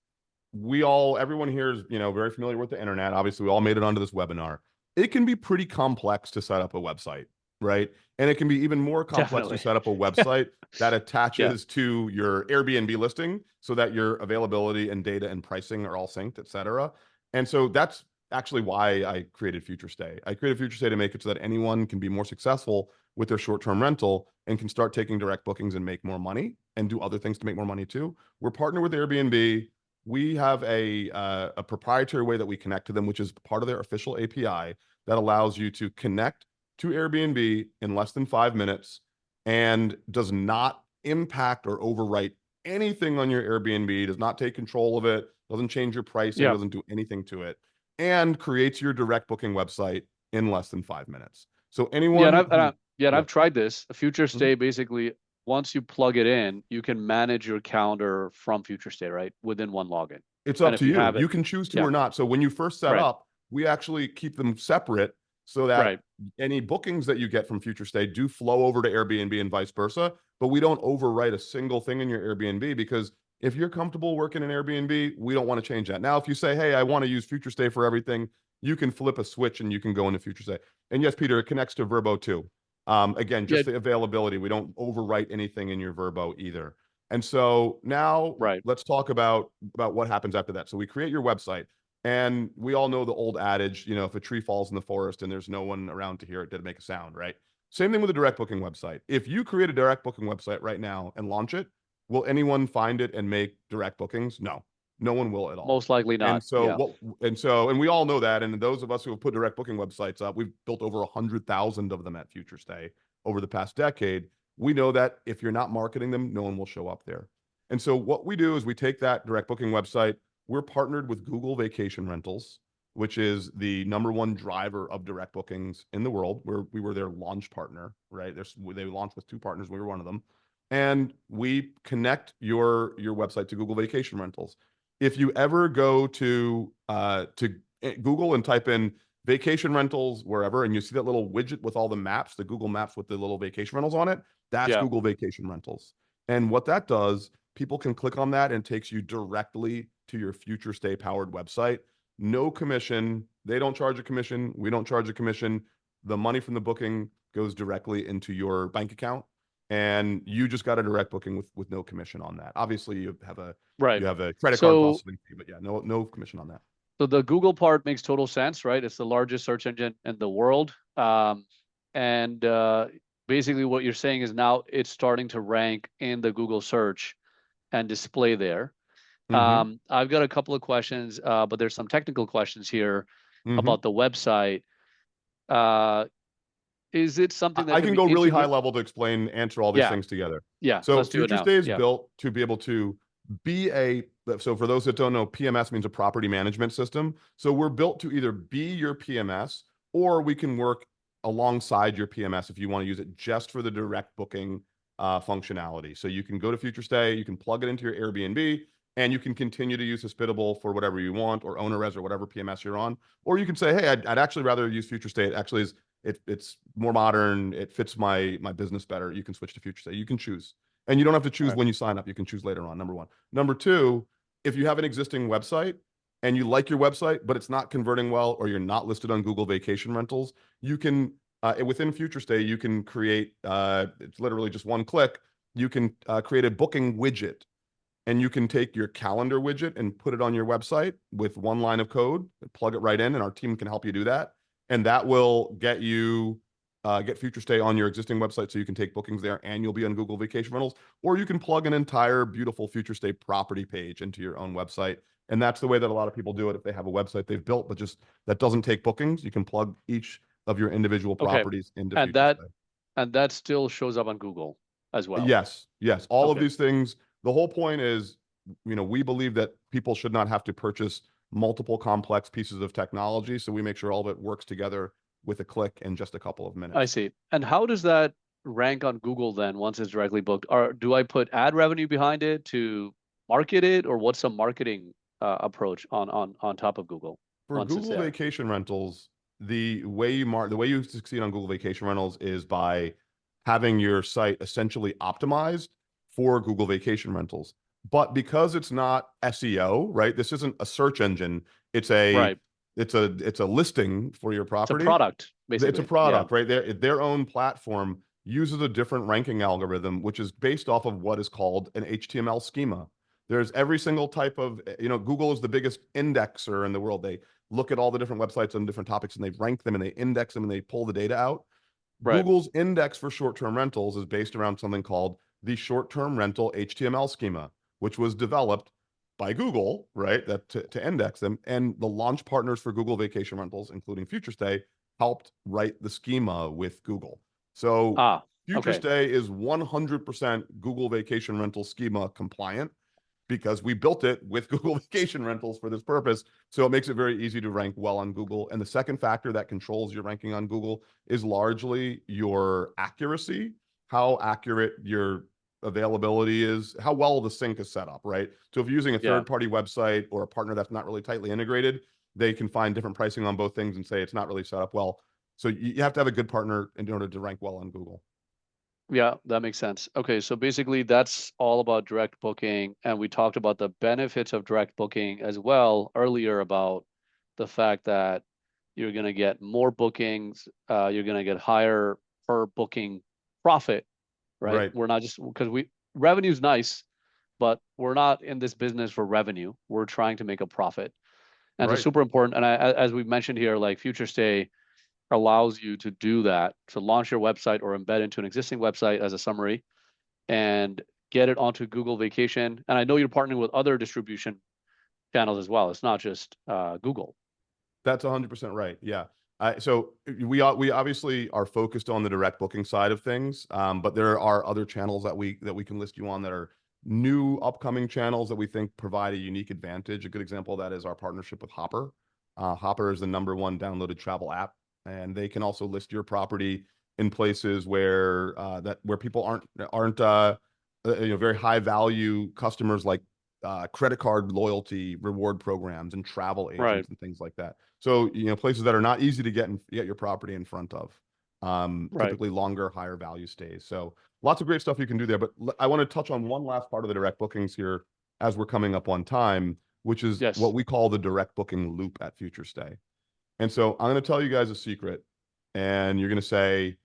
everyone here is, very familiar with the internet. Obviously, we all made it onto this webinar. It can be pretty complex to set up a website, right? And it can be even more complex to Definitely. set up a website that Yeah. attaches to your Airbnb listing so that your availability and data and pricing are all synced, et cetera. And so that's actually why I created Futurestay. I created Futurestay to make it so that anyone can be more successful with their short-term rental and can start taking direct bookings and make more money and do other things to make more money too. We're partnered with Airbnb. We have a proprietary way that we connect to them, which is part of their official API that allows you to connect to Airbnb in less than 5 minutes and does not impact or overwrite anything on your Airbnb, does not take control of it, doesn't change your pricing, Yeah. doesn't do anything to it, and creates your direct booking website in less than 5 minutes. So Yeah, anyone who, and I've yep. tried this. Mhm. Futurestay basically, once you plug it in, you can manage your calendar from Futurestay, right? Within one login. It's And up if to you you. have it, You can choose to yeah, or not. So when you first set right, up, we actually keep them separate so that right, any bookings that you get from Futurestay do flow over to Airbnb and vice versa. But we don't overwrite a single thing in your Airbnb because if you're comfortable working in Airbnb, we don't want to change that. Now, if you say, hey, I want to use Futurestay for everything, you can flip a switch and you can go into Futurestay. And yes, Peter, it connects to Verbo too. Again, yeah, just the availability. We don't overwrite anything in your Verbo either. And so now right. let's talk about what happens after that. So we create your website, and we all know the old adage, if a tree falls in the forest and there's no one around to hear it, did it make a sound, right? Same thing with a direct booking website. If you create a direct booking website right now and launch it, will anyone find it and make direct bookings? No, no one will at all. Most likely And not. so Yeah. what? And we all know that. And those of us who have put direct booking websites up, we've built over 100,000 of them at Futurestay over the past decade. We know that if you're not marketing them, no one will show up there. And so what we do is we take that direct booking website. We're partnered with Google Vacation Rentals. which is the #1 driver of direct bookings in the world. We were their launch partner, right? They launched with 2 partners. We were one of them. And we connect your website to Google Vacation Rentals. If you ever go to Google and type in vacation rentals wherever, and you see that little widget with all the maps, the Google Maps with the little vacation rentals on it, that's Yeah. Google Vacation Rentals. And what that does, people can click on that and it takes you directly to your Futurestay powered website. No commission. They don't charge a commission. We don't charge a commission. The money from the booking goes directly into your bank account, and you just got a direct booking with no commission on that. Obviously, Right. you have a credit card So processing fee, but yeah, no commission on that. so the Google part makes total sense, right? It's the largest search engine in the world. And basically what you're saying is now it's starting to rank in the Google search and display there. Mm-hmm. I've got a couple of questions, but there's some technical questions here Mm-hmm. about the website. Uh, is it something that I can can be go really high integrated? level to answer all these Yeah, things together. yeah, So let's do it now. Futurestay is Yeah, built to be able to be so for those that don't know, PMS means a property management system. So we're built to either be your PMS, or we can work alongside your PMS if you want to use it just for the direct booking functionality. So you can go to Futurestay, you can plug it into your Airbnb, and you can continue to use Hospitable for whatever you want, or OwnerRes, or whatever PMS you're on. Or you can say, hey, I'd actually rather use Futurestay. It actually is it's more modern. It fits my business better. You can switch to Futurestay. You can choose, and you don't have to all choose right. when you sign up. You can choose later on. #1. #2, if you have an existing website and you like your website, but it's not converting well, or you're not listed on Google Vacation Rentals, you can within Futurestay you can create. It's literally just one click. You can create a booking widget, and you can take your calendar widget and put it on your website with one line of code, plug it right in, and our team can help you do that. And that will get Futurestay on your existing website so you can take bookings there, and you'll be on Google Vacation Rentals. Or you can plug an entire beautiful Futurestay property page into your own website. And that's the way that a lot of people do it if they have a website they've built, but just that doesn't take bookings. You can plug each of your individual Okay, properties into and that Futurestay. and that still shows up on Google as well. Yes, yes. All of Okay, these things, the whole point is, we believe that people should not have to purchase multiple complex pieces of technology. So we make sure all of it works together with a click in just a couple of I minutes. see. And how does that rank on Google then once it's directly booked? Or do I put ad revenue behind it to market it, or what's the marketing approach on top of Google For once it's Google there? Vacation Rentals, the way you succeed on Google Vacation Rentals is by having your site essentially optimized for Google Vacation Rentals. But because it's not SEO, right? This isn't a search engine. It's a Right. it's a listing for your It's a property. product, It's a basically. Yeah. product, right? Their own platform uses a different ranking algorithm, which is based off of what is called an HTML schema. There's every single type of, Google is the biggest indexer in the world. They look at all the different websites on different topics, and they rank them, and they index them, and they pull the data out. Right. Google's index for short-term rentals is based around something called the short-term rental HTML schema, which was developed by Google, right? That to index them. And the launch partners for Google Vacation Rentals, including Futurestay, helped write the schema with Google. So Ah, okay. Futurestay is 100% Google Vacation Rental schema compliant, because we built it with Google Vacation Rentals for this purpose. So it makes it very easy to rank well on Google. And the second factor that controls your ranking on Google is largely your accuracy, how accurate your availability is, how well the sync is set up, right? So if you're using a Yeah. third-party website or a partner that's not really tightly integrated, they can find different pricing on both things and say it's not really set up well. So you have to have a good partner in order to rank well on Google. Yeah, that makes sense. Okay, so basically that's all about direct booking, and we talked about the benefits of direct booking as well earlier about the fact that you're going to get more bookings, you're going to get higher per booking profit, right? Right, We're not just because revenue's nice, but we're not in this business for revenue. We're trying to make a profit. And so right. super important. And as we mentioned here, like Futurestay allows you to do that, to launch your website or embed into an existing website as a summary and get it onto Google Vacation. And I know you're partnering with other distribution channels as well. It's not just Google. That's 100% right. Yeah. So we obviously are focused on the direct booking side of things, but there are other channels that we can list you on that are new upcoming channels that we think provide a unique advantage. A good example of that is our partnership with Hopper. Hopper is the #1 downloaded travel app, and they can also list your property in places where where people aren't very high value customers, like credit card loyalty reward programs and travel Right. agents and things like that. So, places that are not easy to get your property in front of. Right. Typically longer, higher value stays. So lots of great stuff you can do there. But I want to touch on one last part of the direct bookings here as we're coming up on time, which is what Yes. we call the direct booking loop at Futurestay. And so I'm going to tell you guys a secret, and you're going to say,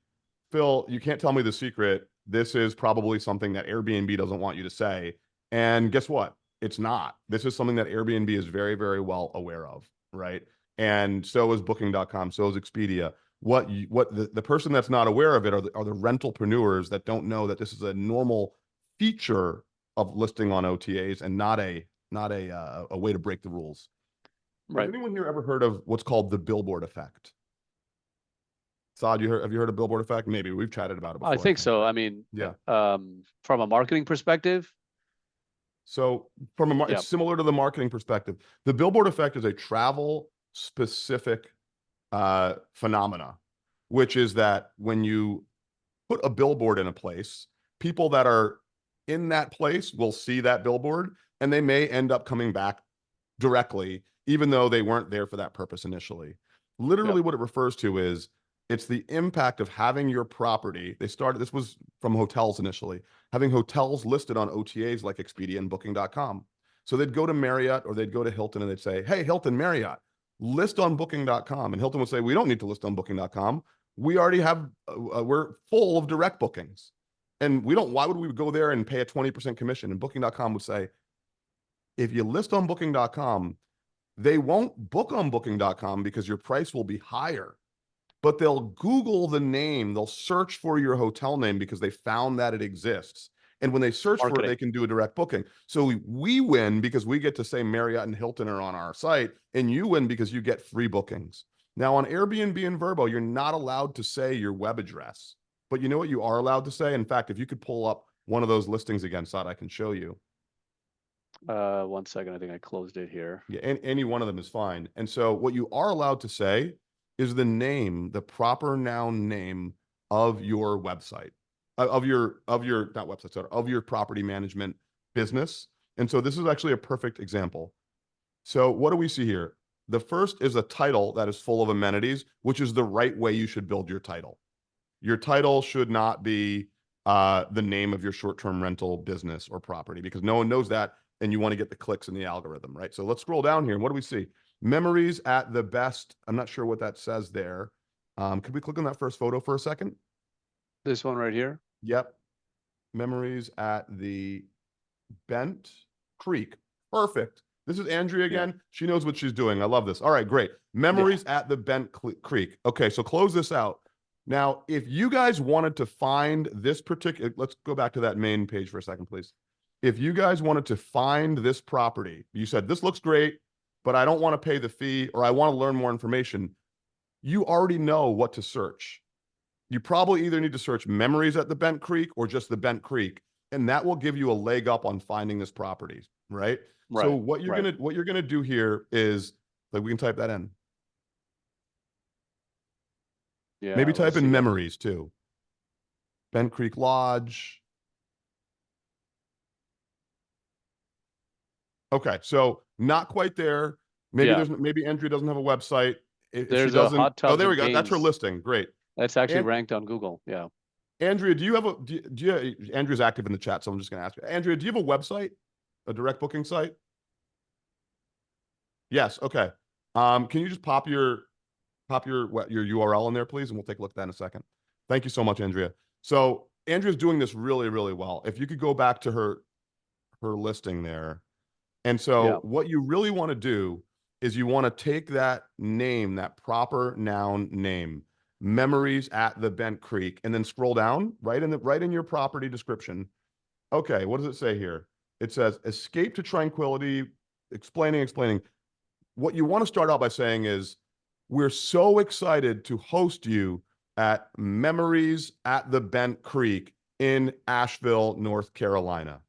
Phil, you can't tell me the secret. This is probably something that Airbnb doesn't want you to say. And guess what? It's not. This is something that Airbnb is very, very well aware of, right? And so is Booking.com, so is Expedia. The person that's not aware of it are the rentalpreneurs that don't know that this is a normal feature of listing on OTAs and not a way to break the rules. Has Right. anyone here ever heard of what's called the billboard effect? Saad, have you heard of billboard effect? Maybe we've chatted about it I before, I think think. so. I mean, Yeah. from a marketing perspective, So yeah. it's similar to the marketing perspective. The billboard effect is a travel specific phenomena, which is that when you put a billboard in a place, people that are in that place will see that billboard, and they may end up coming back directly, even though they weren't there for that purpose initially. Yep. Literally, what it refers to is it's the impact of having your property. This was from hotels initially, having hotels listed on OTAs like Expedia and Booking.com. So they'd go to Marriott or they'd go to Hilton and they'd say, hey, Hilton, Marriott, list on Booking.com. And Hilton would say, we don't need to list on Booking.com. We already have, we're full of direct bookings. And why would we go there and pay a 20% commission? And Booking.com would say, if you list on Booking.com, they won't book on Booking.com because your price will be higher, but they'll Google the name. They'll search for your hotel name because they found that it exists. And when they search for it, they Marketing. can do a direct booking. So we win because we get to say Marriott and Hilton are on our site, and you win because you get free bookings. Now on Airbnb and Vrbo, you're not allowed to say your web address, but you know what you are allowed to say? In fact, if you could pull up one of those listings again, Saad, I can show you. 1 second. I think I closed it here. Yeah, any one of them is fine. And so what you are allowed to say is the name, the proper noun name of your website, of your not website, sorry, of your property management business. And so this is actually a perfect example. So what do we see here? The first is a title that is full of amenities, which is the right way you should build your title. Your title should not be the name of your short-term rental business or property, because no one knows that, and you want to get the clicks in the algorithm, right? So let's scroll down here. And what do we see? Memories at the best. I'm not sure what that says there. Could we click on that first photo for a second? This one right here. Yep. Memories at the Bent Creek. Perfect. This is Andrea Yeah. again. She knows what she's doing. I love this. All right, great. Yeah. Memories at the Bent Creek. Okay, so close this out. Now, if you guys wanted to find this particular, let's go back to that main page for a second, please. If you guys wanted to find this property, you said, this looks great, but I don't want to pay the fee, or I want to learn more information. You already know what to search. You probably either need to search Memories at the Bent Creek or just the Bent Creek, and that will give you a leg up on finding this property, right? So Right. Right. what you're gonna do here is, like, we can type that in. Yeah. Maybe Let's type see in what. Memories too. Bent Creek Lodge. Okay, so not quite there. Yeah. Maybe Andrea doesn't have a website. If she There's a doesn't, hot oh, tubs there we and go. That's her games listing. Great. that's actually And ranked on Google. Yeah. Andrea, do you have a do you Andrea's active in the chat, so I'm just gonna ask you. Andrea, do you have a website? A direct booking site? Yes. Okay. Can you just pop your URL in there, please, and we'll take a look at that in a second. Thank you so much, Andrea. So Andrea's doing this really, really well. If you could go back to her listing there. And so Yeah. what you really want to do is you want to take that name, that proper noun name, Memories at the Bent Creek, and then scroll down right in your property description. Okay, what does it say here? It says escape to tranquility, explaining. What you want to start out by saying is, we're so excited to host you at Memories at the Bent Creek in Asheville, North Carolina.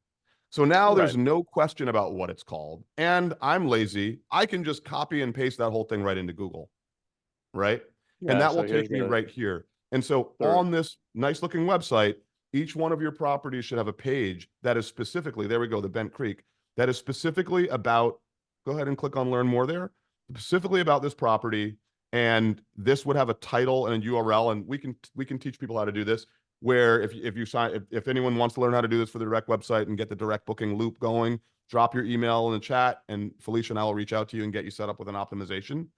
So now Right. there's no question about what it's called. And I'm lazy. I can just copy and paste that whole thing right into Google, right? And Yeah. that will So here's take me the right here. And so sure. on this nice looking website, each one of your properties should have a page that is specifically, there we go, the Bent Creek, that is specifically about, go ahead and click on learn more there, specifically about this property. And this would have a title and a URL, and we can teach people how to do this. Where if you sign, if anyone wants to learn how to do this for the direct website and get the direct booking loop going, drop your email in the chat, and Felicia and I will reach out to you and get you set up with an optimization.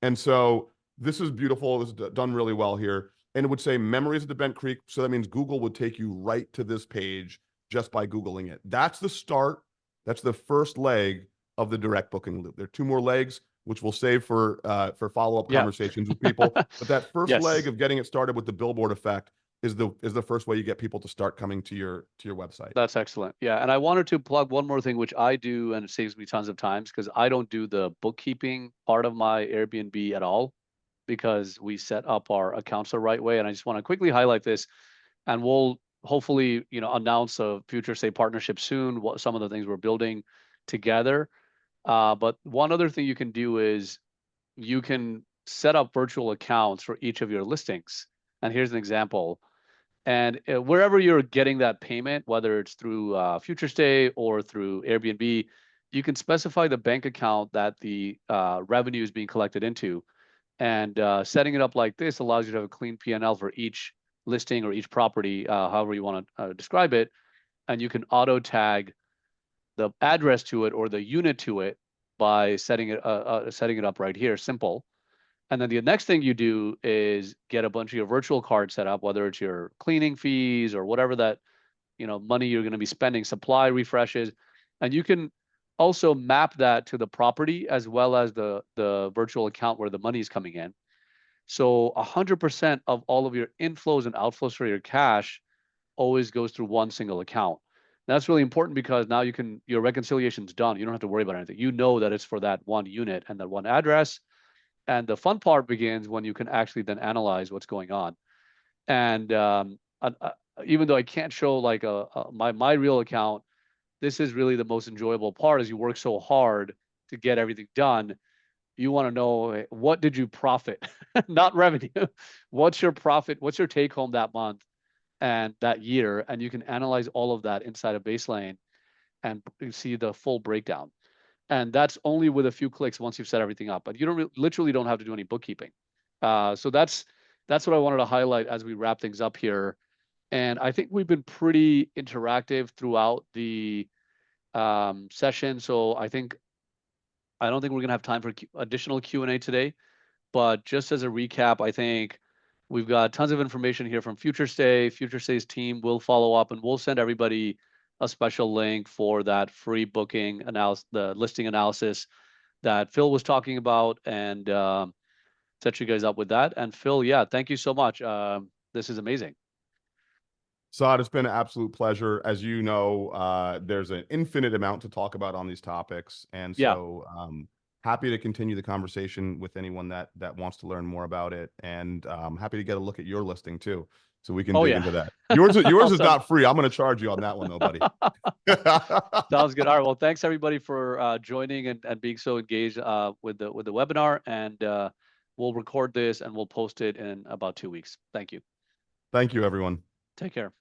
And so this is beautiful. This is done really well here. And it would say memories of the Bent Creek. So that means Google would take you right to this page just by Googling it. That's the start. That's the first leg of the direct booking loop. There are two more legs, which we'll save for follow-up Yeah. conversations with people. But that first leg Yes. of getting it started with the billboard effect is the first way you get people to start coming to your website. That's excellent. Yeah. And I wanted to plug one more thing, which I do, and it saves me tons of times because I don't do the bookkeeping part of my Airbnb at all because we set up our accounts the right way. And I just want to quickly highlight this, and we'll hopefully, announce a Futurestay partnership soon, what some of the things we're building together. But one other thing you can do is you can set up virtual accounts for each of your listings. And here's an example. And wherever you're getting that payment, whether it's through Futurestay or through Airbnb, you can specify the bank account that the revenue is being collected into. And setting it up like this allows you to have a clean P&L for each listing or each property, however you want to describe it. And you can auto tag the address to it or the unit to it by setting it up right here. Simple. And then the next thing you do is get a bunch of your virtual cards set up, whether it's your cleaning fees or whatever that money you're going to be spending, supply refreshes, and you can also map that to the property as well as the virtual account where the money is coming in. So 100% of all of your inflows and outflows for your cash always goes through one single account. That's really important because now your reconciliation's done. You don't have to worry about anything. You know that it's for that one unit and that one address. And the fun part begins when you can actually then analyze what's going on. And even though I can't show like my real account, this is really the most enjoyable part. Is you work so hard to get everything done. You want to know, what did you profit, not revenue. What's your profit? What's your take home that month and that year? And you can analyze all of that inside of Baselane and see the full breakdown. And that's only with a few clicks once you've set everything up. But you literally don't have to do any bookkeeping. So that's what I wanted to highlight as we wrap things up here. And I think we've been pretty interactive throughout the session. So I don't think we're gonna have time for additional Q&A today. But just as a recap, I think we've got tons of information here from Futurestay. Futurestay's team will follow up, and we'll send everybody a special link for that free booking analysis, the listing analysis that Phil was talking about, and set you guys up with that. And Phil, yeah, thank you so much. This is amazing. Saad, it's been an absolute pleasure. As you know, there's an infinite amount to talk about on these topics. And Yeah. so happy to continue the conversation with anyone that wants to learn more about it. And happy to get a look at your listing too, so we can Oh dig yeah. into that. Yours I'll is send. not free. I'm going to charge you on that one though, buddy. Sounds good. All right. Well, thanks everybody for joining and being so engaged with the webinar. And we'll record this and we'll post it in about 2 weeks. Thank you. Thank you, everyone. Take care.